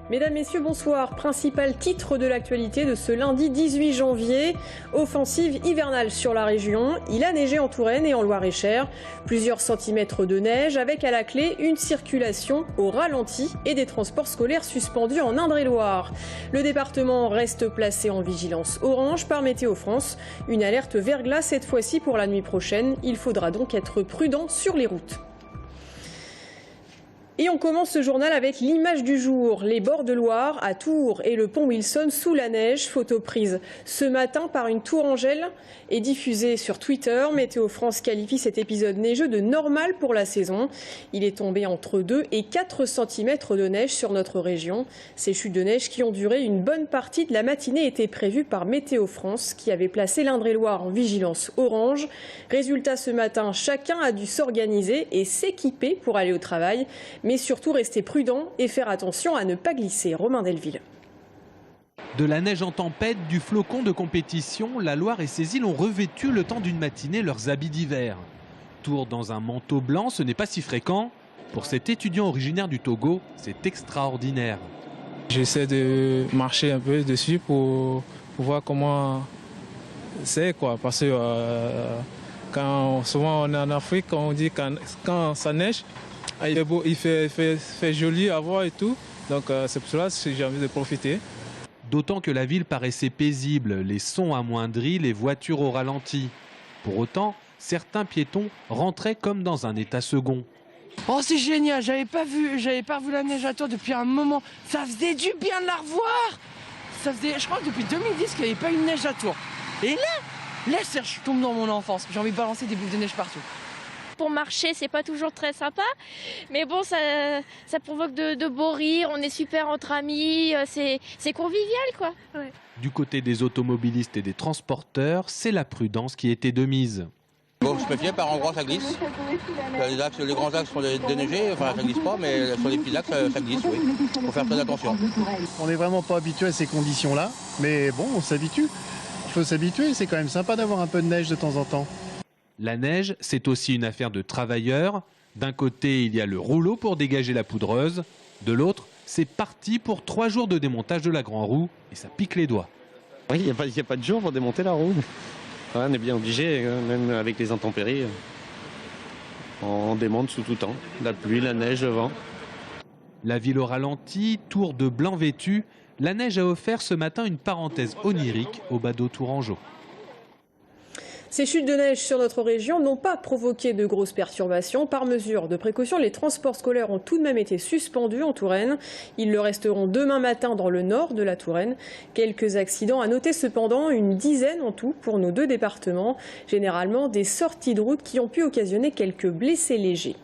Mesdames, Messieurs, bonsoir. Principal titre de l'actualité de ce lundi 18 janvier. Offensive hivernale sur la région. Il a neigé en Touraine et en Loir-et-Cher. Plusieurs centimètres de neige avec à la clé une circulation au ralenti et des transports scolaires suspendus en Indre-et-Loire. Le département reste placé en vigilance orange par Météo France. Une alerte verglas cette fois-ci pour la nuit prochaine. Il faudra donc être prudent sur les routes. Et on commence ce journal avec l'image du jour. Les bords de Loire à Tours et le pont Wilson sous la neige. Photo prise ce matin par une tourangelle et diffusée sur Twitter. Météo France qualifie cet épisode neigeux de normal pour la saison. Il est tombé entre 2 et 4 cm de neige sur notre région. Ces chutes de neige qui ont duré une bonne partie de la matinée étaient prévues par Météo France qui avait placé l'Indre-et-Loire en vigilance orange. Résultat, ce matin, chacun a dû s'organiser et s'équiper pour aller au travail. Mais surtout rester prudent et faire attention à ne pas glisser. Romain Delville. De la neige en tempête, du flocon de compétition, la Loire et ses îles ont revêtu le temps d'une matinée leurs habits d'hiver. Tours dans un manteau blanc, ce n'est pas si fréquent. Pour cet étudiant originaire du Togo, c'est extraordinaire. J'essaie de marcher un peu dessus pour voir comment c'est, quoi. Parce que souvent on est en Afrique, on dit quand ça neige, il fait joli à voir et tout, donc c'est pour cela que j'ai envie de profiter. D'autant que la ville paraissait paisible, les sons amoindris, les voitures au ralenti. Pour autant, certains piétons rentraient comme dans un état second. Oh, c'est génial, j'avais pas vu la neige à Tours depuis un moment. Ça faisait du bien de la revoir. Je crois que depuis 2010 qu'il n'y avait pas eu de neige à Tours. Et là, je tombe dans mon enfance. J'ai envie de balancer des boules de neige partout. Pour marcher, c'est pas toujours très sympa, mais bon, ça provoque de beaux rires, on est super entre amis, c'est convivial, quoi. Ouais. Du côté des automobilistes et des transporteurs, c'est la prudence qui était de mise. Bon, je me fiais par endroits ça glisse. Les grands axes sont déneigés, enfin ça glisse pas, mais sur les petits axes ça glisse, oui. Faut faire très attention. On n'est vraiment pas habitué à ces conditions-là, mais bon, on s'habitue. Il faut s'habituer, c'est quand même sympa d'avoir un peu de neige de temps en temps. La neige, c'est aussi une affaire de travailleurs. D'un côté, il y a le rouleau pour dégager la poudreuse. De l'autre, c'est parti pour 3 jours de démontage de la grande roue et ça pique les doigts. Oui, il n'y a pas de jour pour démonter la roue. On est bien obligé, même avec les intempéries. On démonte sous tout temps. La pluie, la neige, le vent. La ville au ralenti, Tours de blanc vêtu. La neige a offert ce matin une parenthèse onirique au badaud tourangeau. Ces chutes de neige sur notre région n'ont pas provoqué de grosses perturbations. Par mesure de précaution, les transports scolaires ont tout de même été suspendus en Touraine. Ils le resteront demain matin dans le nord de la Touraine. Quelques accidents à noter cependant, une dizaine en tout pour nos 2 départements. Généralement des sorties de route qui ont pu occasionner quelques blessés légers.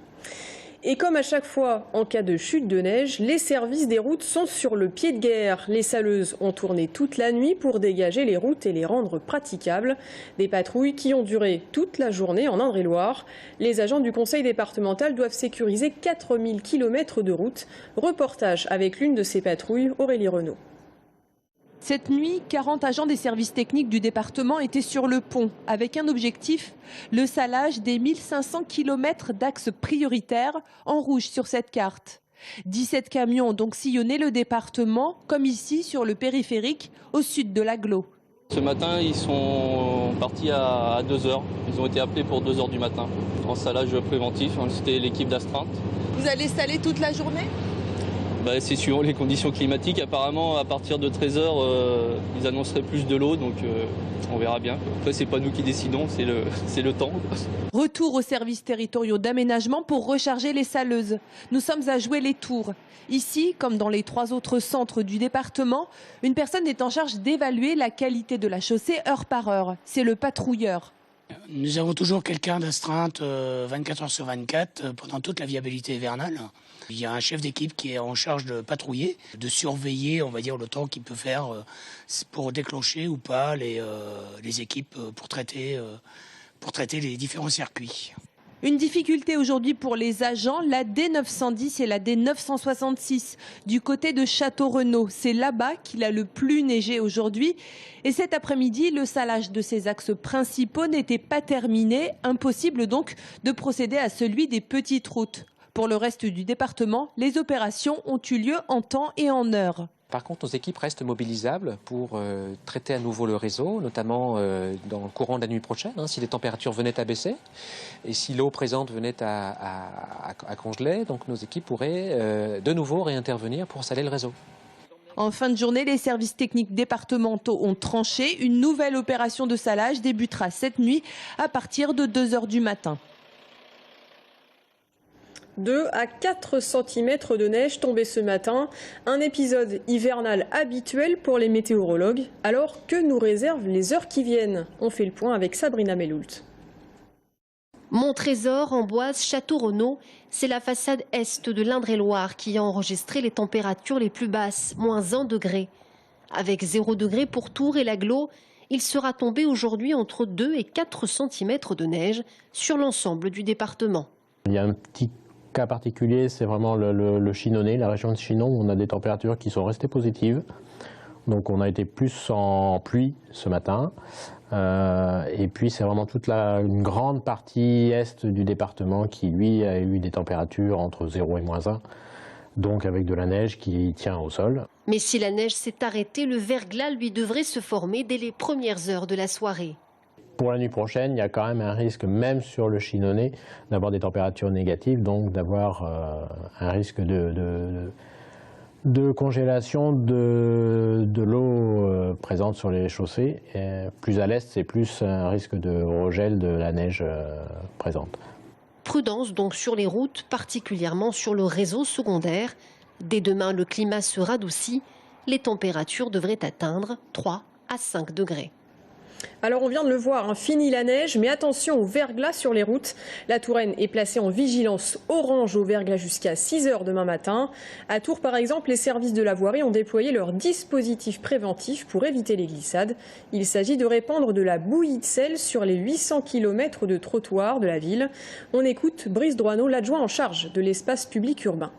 Et comme à chaque fois en cas de chute de neige, les services des routes sont sur le pied de guerre. Les saleuses ont tourné toute la nuit pour dégager les routes et les rendre praticables. Des patrouilles qui ont duré toute la journée en Indre-et-Loire. Les agents du conseil départemental doivent sécuriser 4000 km de route. Reportage avec l'une de ces patrouilles, Aurélie Renaud. Cette nuit, 40 agents des services techniques du département étaient sur le pont avec un objectif, le salage des 1500 km d'axes prioritaires en rouge sur cette carte. 17 camions ont donc sillonné le département, comme ici sur le périphérique, au sud de l'agglo. Ce matin, ils sont partis à 2h. Ils ont été appelés pour 2h du matin en salage préventif. C'était l'équipe d'astreinte. Vous allez saler toute la journée ? C'est suivant les conditions climatiques. Apparemment, à partir de 13h, ils annonceraient plus de l'eau, donc on verra bien. Après, c'est pas nous qui décidons, c'est le temps. Retour aux services territoriaux d'aménagement pour recharger les saleuses. Nous sommes à Jouer-les-Tours. Ici, comme dans les 3 autres centres du département, une personne est en charge d'évaluer la qualité de la chaussée heure par heure. C'est le patrouilleur. Nous avons toujours quelqu'un d'astreinte 24 heures sur 24 pendant toute la viabilité hivernale. Il y a un chef d'équipe qui est en charge de patrouiller, de surveiller, on va dire, le temps qu'il peut faire pour déclencher ou pas les équipes pour traiter les différents circuits. Une difficulté aujourd'hui pour les agents, la D910 et la D966 du côté de Château-Renaud. C'est là-bas qu'il a le plus neigé aujourd'hui. Et cet après-midi, le salage de ces axes principaux n'était pas terminé. Impossible donc de procéder à celui des petites routes. Pour le reste du département, les opérations ont eu lieu en temps et en heure. Par contre, nos équipes restent mobilisables pour traiter à nouveau le réseau, notamment dans le courant de la nuit prochaine, si les températures venaient à baisser et si l'eau présente venait à congeler. Donc nos équipes pourraient de nouveau réintervenir pour saler le réseau. En fin de journée, les services techniques départementaux ont tranché. Une nouvelle opération de salage débutera cette nuit à partir de 2 h du matin. 2 à 4 cm de neige tombée ce matin, un épisode hivernal habituel pour les météorologues. Alors que nous réservent les heures qui viennent? On fait le point avec Sabrina Meloult. Montrésor, Amboise, Château-Renaud, c'est la façade est de l'Indre-et-Loire qui a enregistré les températures les plus basses, -1 degré. Avec 0 degré pour Tours et l'Aglo, il sera tombé aujourd'hui entre 2 et 4 cm de neige sur l'ensemble du département. Il y a un petit cas particulier, c'est vraiment le Chinonais, la région de Chinon, où on a des températures qui sont restées positives. Donc on a été plus en pluie ce matin. Et puis c'est vraiment une grande partie est du département qui, lui, a eu des températures entre 0 et -1. Donc avec de la neige qui tient au sol. Mais si la neige s'est arrêtée, le verglas lui devrait se former dès les premières heures de la soirée. Pour la nuit prochaine, il y a quand même un risque, même sur le Chinonais, d'avoir des températures négatives, donc d'avoir un risque de congélation de l'eau présente sur les chaussées. Et plus à l'est, c'est plus un risque de regel de la neige présente. Prudence donc sur les routes, particulièrement sur le réseau secondaire. Dès demain, le climat se radoucit. Les températures devraient atteindre 3 à 5 degrés. Alors on vient de le voir, fini la neige, mais attention au verglas sur les routes. La Touraine est placée en vigilance orange au verglas jusqu'à 6 h demain matin. À Tours par exemple, les services de la voirie ont déployé leur dispositif préventif pour éviter les glissades. Il s'agit de répandre de la bouillie de sel sur les 800 km de trottoirs de la ville. On écoute Brice Droineau, l'adjoint en charge de l'espace public urbain.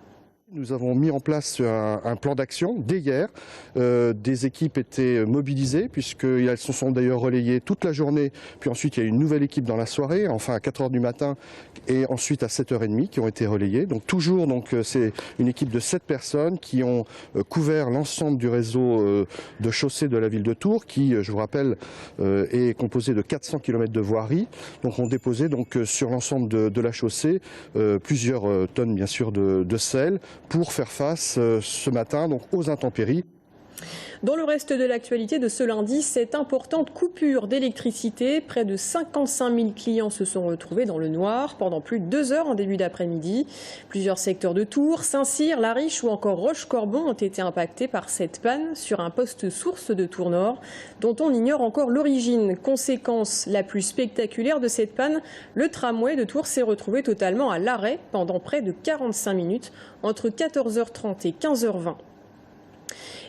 Nous avons mis en place un plan d'action dès hier. Des équipes étaient mobilisées puisqu'elles se sont d'ailleurs relayées toute la journée. Puis ensuite, il y a une nouvelle équipe dans la soirée, enfin à 4 h du matin et ensuite à 7 h 30 qui ont été relayées. Donc toujours, c'est une équipe de 7 personnes qui ont couvert l'ensemble du réseau de chaussées de la ville de Tours qui, je vous rappelle, est composé de 400 km de voirie. Donc on déposait sur l'ensemble de la chaussée plusieurs tonnes bien sûr de sel pour faire face ce matin aux intempéries. Dans le reste de l'actualité de ce lundi, cette importante coupure d'électricité. Près de 55 000 clients se sont retrouvés dans le noir pendant plus de 2 heures en début d'après-midi. Plusieurs secteurs de Tours, Saint-Cyr, La Riche ou encore Roche-Corbon ont été impactés par cette panne sur un poste source de Tours Nord dont on ignore encore l'origine. Conséquence la plus spectaculaire de cette panne, le tramway de Tours s'est retrouvé totalement à l'arrêt pendant près de 45 minutes entre 14 h 30 et 15 h 20.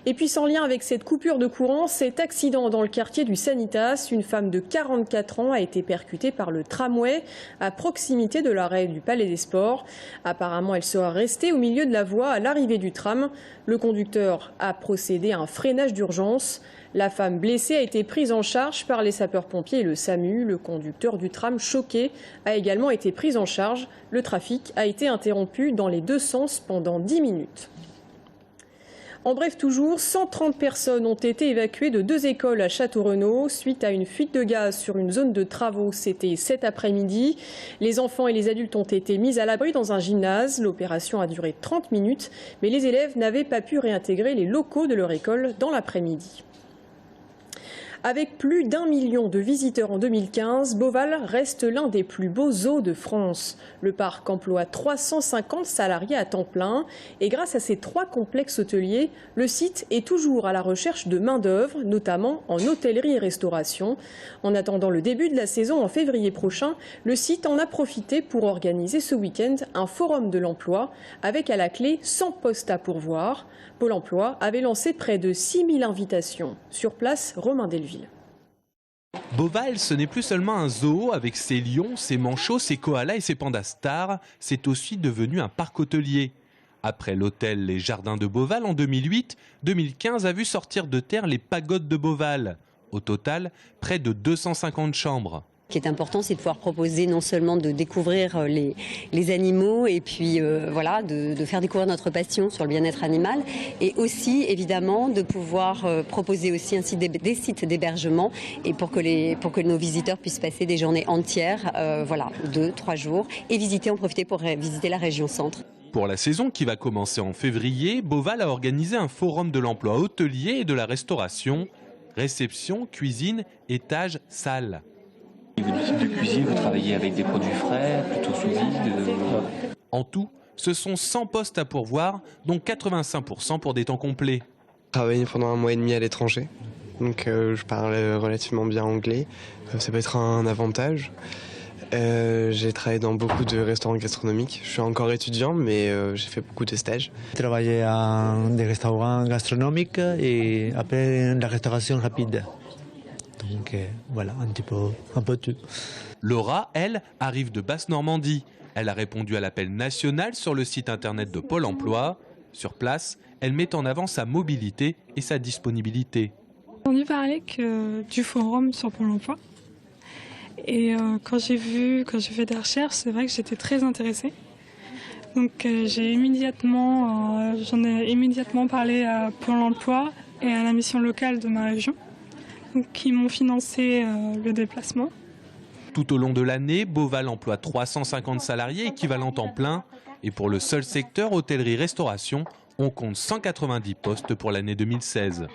Et puis sans lien avec cette coupure de courant, cet accident dans le quartier du Sanitas, une femme de 44 ans a été percutée par le tramway à proximité de l'arrêt du Palais des Sports. Apparemment, elle sera restée au milieu de la voie à l'arrivée du tram. Le conducteur a procédé à un freinage d'urgence. La femme blessée a été prise en charge par les sapeurs-pompiers et le SAMU. Le conducteur du tram, choqué, a également été pris en charge. Le trafic a été interrompu dans les deux sens pendant 10 minutes. En bref, toujours, 130 personnes ont été évacuées de 2 écoles à Château-Renaud suite à une fuite de gaz sur une zone de travaux. C'était cet après-midi. Les enfants et les adultes ont été mis à l'abri dans un gymnase. L'opération a duré 30 minutes, mais les élèves n'avaient pas pu réintégrer les locaux de leur école dans l'après-midi. Avec plus d'1 million de visiteurs en 2015, Beauval reste l'un des plus beaux zoos de France. Le parc emploie 350 salariés à temps plein et grâce à ces 3 complexes hôteliers, le site est toujours à la recherche de main-d'œuvre, notamment en hôtellerie et restauration. En attendant le début de la saison en février prochain, le site en a profité pour organiser ce week-end un forum de l'emploi avec à la clé 100 postes à pourvoir. Pôle emploi avait lancé près de 6 000 invitations. Sur place, Romain Delville. Beauval, ce n'est plus seulement un zoo avec ses lions, ses manchots, ses koalas et ses pandas stars. C'est aussi devenu un parc hôtelier. Après l'hôtel Les Jardins de Beauval en 2008, 2015 a vu sortir de terre les pagodes de Beauval. Au total, près de 250 chambres. Ce qui est important, c'est de pouvoir proposer non seulement de découvrir les animaux et puis voilà, de faire découvrir notre passion sur le bien-être animal et aussi évidemment de pouvoir proposer aussi ainsi des sites d'hébergement et pour que nos visiteurs puissent passer des journées entières, voilà, 2-3 jours et en profiter pour visiter la région centre. Pour la saison qui va commencer en février, Beauval a organisé un forum de l'emploi hôtelier et de la restauration, réception, cuisine, étage, salle. Au niveau du type de cuisine, vous travaillez avec des produits frais, plutôt sous vide. En tout, ce sont 100 postes à pourvoir, dont 85% pour des temps complets. J'ai travaillé pendant 1 mois et demi à l'étranger, donc je parle relativement bien anglais. Ça peut être un avantage. J'ai travaillé dans beaucoup de restaurants gastronomiques. Je suis encore étudiant, mais j'ai fait beaucoup de stages. J'ai travaillé dans des restaurants gastronomiques et après la restauration rapide. Donc voilà, un peu tout. Laura, elle, arrive de Basse-Normandie. Elle a répondu à l'appel national sur le site internet de Pôle emploi. Sur place, elle met en avant sa mobilité et sa disponibilité. J'ai entendu parler du forum sur Pôle emploi. Et quand j'ai fait des recherches, c'est vrai que j'étais très intéressée. Donc j'en ai immédiatement parlé à Pôle emploi et à la mission locale de ma région, donc, qui m'ont financé le déplacement. Tout au long de l'année, Beauval emploie 350 salariés équivalents temps plein. Et pour le seul secteur hôtellerie-restauration, on compte 190 postes pour l'année 2016.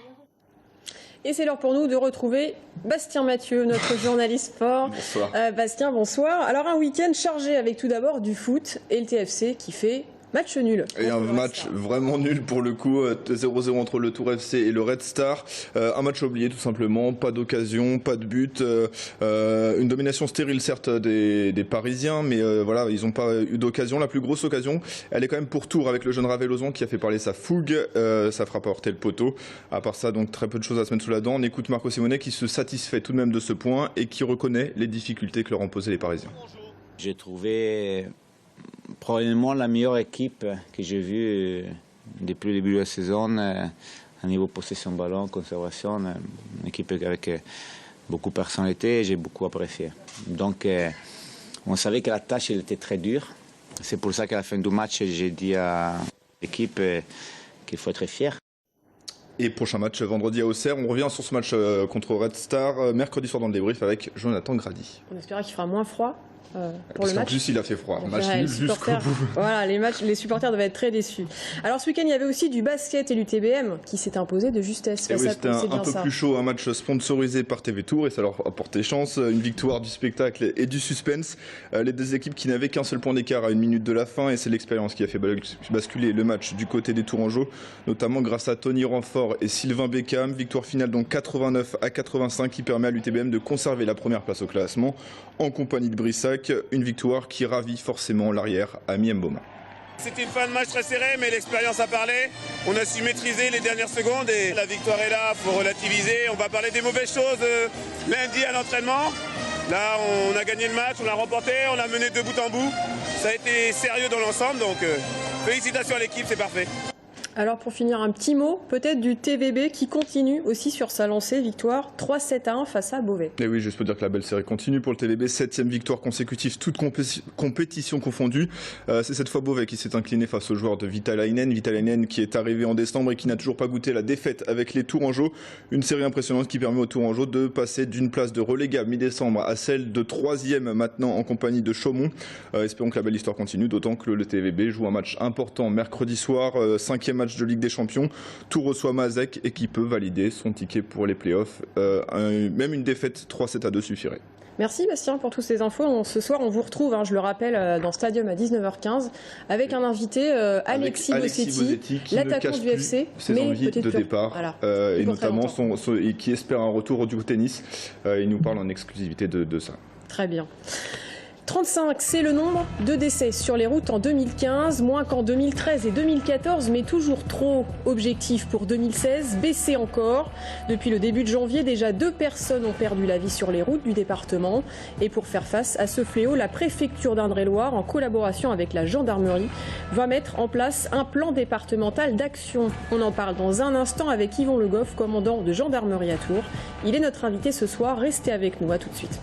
Et c'est l'heure pour nous de retrouver Bastien Mathieu, notre journaliste sport. Bonsoir. Bastien, bonsoir. Alors un week-end chargé avec tout d'abord du foot et le TFC qui fait match nul. Et un match vraiment nul pour le coup, 0-0 entre le Tour FC et le Red Star. Un match oublié tout simplement, pas d'occasion, pas de but. Une domination stérile certes des Parisiens, mais voilà, ils n'ont pas eu d'occasion. La plus grosse occasion, elle est quand même pour Tours avec le jeune Raveloson qui a fait parler sa fougue. Ça frappe à heurter le poteau. À part ça, donc très peu de choses à se mettre sous la dent. On écoute Marco Simonet qui se satisfait tout de même de ce point et qui reconnaît les difficultés que leur ont posées les Parisiens. J'ai trouvé probablement la meilleure équipe que j'ai vue depuis le début de la saison, à niveau possession de ballon, conservation, une équipe avec beaucoup de personnalité et j'ai beaucoup apprécié. Donc on savait que la tâche elle était très dure. C'est pour ça qu'à la fin du match, j'ai dit à l'équipe qu'il faut être fier. Et prochain match vendredi à Auxerre. On revient sur ce match contre Red Star mercredi soir dans le débrief avec Jonathan Grady. On espère qu'il fera moins froid. Pour Parce le qu'en match. plus il a fait froid, match nul jusqu'au bout. Voilà, les supporters devaient être très déçus. Alors ce week-end il y avait aussi du basket et l'UTBM qui s'est imposé de justesse. Et oui, c'était un peu plus chaud, un match sponsorisé par TV Tour et ça leur a porté chance, une victoire du spectacle et du suspense. Les deux équipes qui n'avaient qu'un seul point d'écart à 1 minute de la fin et c'est l'expérience qui a fait basculer le match du côté des Tourangeaux, notamment grâce à Tony Renfort et Sylvain Beckham. Victoire finale donc 89-85 qui permet à l'UTBM de conserver la première place au classement en compagnie de Brissac. Une victoire qui ravit forcément l'arrière Ami Mboma. C'était une fin de match très serrée, mais l'expérience a parlé. On a su maîtriser les dernières secondes et la victoire est là, il faut relativiser. On va parler des mauvaises choses lundi à l'entraînement. Là, on a gagné le match, on l'a remporté, on l'a mené de bout en bout. Ça a été sérieux dans l'ensemble, donc félicitations à l'équipe, c'est parfait. Alors pour finir, un petit mot peut-être du TVB qui continue aussi sur sa lancée, victoire 3-7-1 face à Beauvais. Et oui, juste pour dire que la belle série continue pour le TVB, 7e victoire consécutive, toute compétition confondue. C'est cette fois Beauvais qui s'est incliné face au joueur de Vitalainen. Vitalainen qui est arrivé en décembre et qui n'a toujours pas goûté la défaite avec les Tourangeaux. Une série impressionnante qui permet aux Tourangeaux de passer d'une place de relégable mi-décembre à celle de 3e maintenant en compagnie de Chaumont. Espérons que la belle histoire continue, d'autant que le TVB joue un match important mercredi soir, 5e match de Ligue des Champions. Tours reçoit Mazec et qui peut valider son ticket pour les playoffs. Même une défaite 3-7-2 suffirait. Merci Bastien pour toutes ces infos. Ce soir, on vous retrouve, je le rappelle, dans Stadium à 19h15 avec un invité, Alexis Bossetti, l'attaquant du FC, ses envies de départ, et notamment qui espère un retour du tennis. Il nous parle en exclusivité de ça. Très bien. 35, c'est le nombre de décès sur les routes en 2015, moins qu'en 2013 et 2014, mais toujours trop. Objectif pour 2016, baisser encore. Depuis le début de janvier, déjà 2 personnes ont perdu la vie sur les routes du département. Et pour faire face à ce fléau, la préfecture d'Indre-et-Loire, en collaboration avec la gendarmerie, va mettre en place un plan départemental d'action. On en parle dans un instant avec Yvon Le Goff, commandant de gendarmerie à Tours. Il est notre invité ce soir, restez avec nous, à tout de suite.